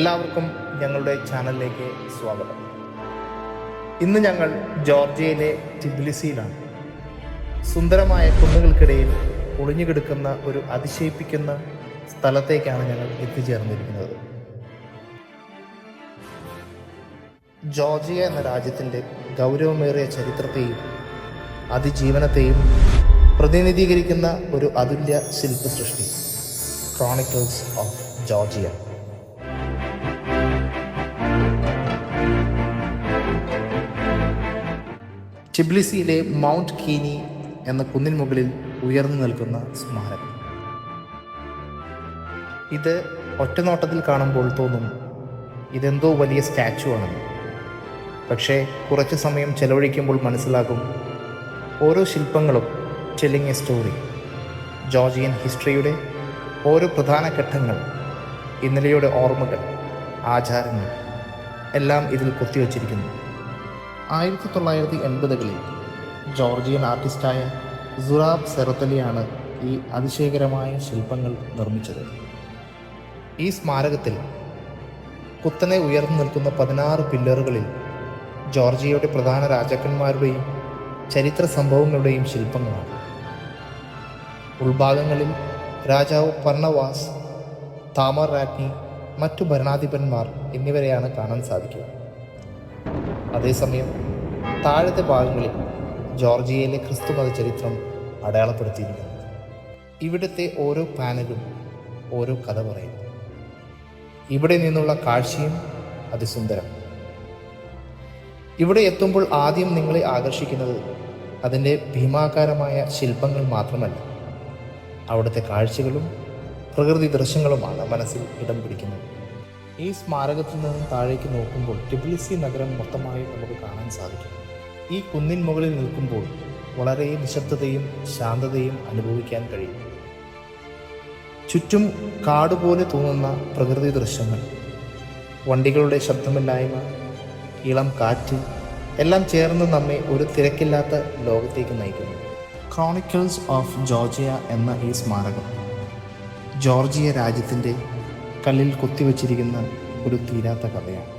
എല്ലാവർക്കും ഞങ്ങളുടെ ചാനലിലേക്ക് സ്വാഗതം. ഇന്ന് ഞങ്ങൾ ജോർജിയയിലെ ടിബിലിസിയിലാണ്. സുന്ദരമായ കുന്നുകൾക്കിടയിൽ ഒളിഞ്ഞുകിടക്കുന്ന ഒരു അതിശയിപ്പിക്കുന്ന സ്ഥലത്തേക്കാണ് ഞങ്ങൾ എത്തിച്ചേർന്നിരിക്കുന്നത്. ജോർജിയ എന്ന രാജ്യത്തിൻ്റെ ഗൗരവമേറിയ ചരിത്രത്തെയും അതിജീവനത്തെയും പ്രതിനിധീകരിക്കുന്ന ഒരു അതുല്യ ശില്പസൃഷ്ടി, ക്രോണിക്കിൾസ് ഓഫ് ജോർജിയ. ടിബിലിസിയിലെ മൗണ്ട് കീനി എന്ന കുന്നിൻ മുകളിൽ ഉയർന്നു നിൽക്കുന്ന സ്മാരകം. ഇത് ഒറ്റനോട്ടത്തിൽ കാണുമ്പോൾ തോന്നും ഇതെന്തോ വലിയ സ്റ്റാച്ചു ആണെന്ന്. പക്ഷേ കുറച്ച് സമയം ചെലവഴിക്കുമ്പോൾ മനസ്സിലാകും ഓരോ ശില്പങ്ങളും ടെല്ലിങ് എ സ്റ്റോറി. ജോർജിയൻ ഹിസ്റ്ററിയുടെ ഓരോ പ്രധാന ഘട്ടങ്ങൾ, ഇന്നലെയുടെ ഓർമ്മകൾ, ആചാരങ്ങൾ എല്ലാം ഇതിൽ കൊത്തിവച്ചിരിക്കുന്നു. 1980-കളിൽ ജോർജിയൻ ആർട്ടിസ്റ്റായ സുറാബ് സെറത്തലിയാണ് ഈ അതിശയകരമായ ശില്പങ്ങൾ നിർമ്മിച്ചത്. ഈ സ്മാരകത്തിൽ കുത്തനെ ഉയർന്നു നിൽക്കുന്ന 16 പില്ലറുകളിൽ ജോർജിയയുടെ പ്രധാന രാജാക്കന്മാരുടെയും ചരിത്ര സംഭവങ്ങളുടെയും ശില്പങ്ങളാണ്. ഉൾഭാഗങ്ങളിൽ രാജാവ് പർണവാസ്, താമർ രാജ്ഞി, മറ്റു ഭരണാധിപന്മാർ എന്നിവരെയാണ് കാണാൻ സാധിക്കുക. അതേസമയം താഴത്തെ ഭാഗങ്ങളിൽ ജോർജിയയിലെ ക്രിസ്തുമത ചരിത്രം അടയാളപ്പെടുത്തിയിരിക്കുന്നു. ഇവിടുത്തെ ഓരോ പാനലും ഓരോ കഥ പറയുന്നു. ഇവിടെ നിന്നുള്ള കാഴ്ചയും അതിസുന്ദരം. ഇവിടെ എത്തുമ്പോൾ ആദ്യം നിങ്ങളെ ആകർഷിക്കുന്നത് അതിൻ്റെ ഭീമാകാരമായ ശില്പങ്ങൾ മാത്രമല്ല, അവിടുത്തെ കാഴ്ചകളും പ്രകൃതി ദൃശ്യങ്ങളുമാണ് മനസ്സിൽ ഇടം പിടിക്കുന്നത്. ഈ സ്മാരകത്തിൽ നിന്നും താഴേക്ക് നോക്കുമ്പോൾ ടിബിലിസി നഗരം മൊത്തമായി നമുക്ക് കാണാൻ സാധിക്കും. ഈ കുന്നിൻ മുകളിൽ നിൽക്കുമ്പോൾ വളരെ നിശബ്ദതയും ശാന്തതയും അനുഭവിക്കാൻ കഴിയും. ചുറ്റും കാടുപോലെ തോന്നുന്ന പ്രകൃതി ദൃശ്യങ്ങൾ, വണ്ടികളുടെ ശബ്ദമില്ലായ്മ, ഇളം കാറ്റ് എല്ലാം ചേർന്ന് നമ്മെ ഒരു തിരക്കില്ലാത്ത ലോകത്തേക്ക് നയിക്കുന്നു. ക്രോണിക്കിൾസ് ഓഫ് ജോർജിയ എന്ന ഈ സ്മാരകം ജോർജിയ രാജ്യത്തിൻ്റെ കല്ലിൽ കൊത്തിവെച്ചിരിക്കുന്ന ഒരു തീരാത്ത കഥയാണ്.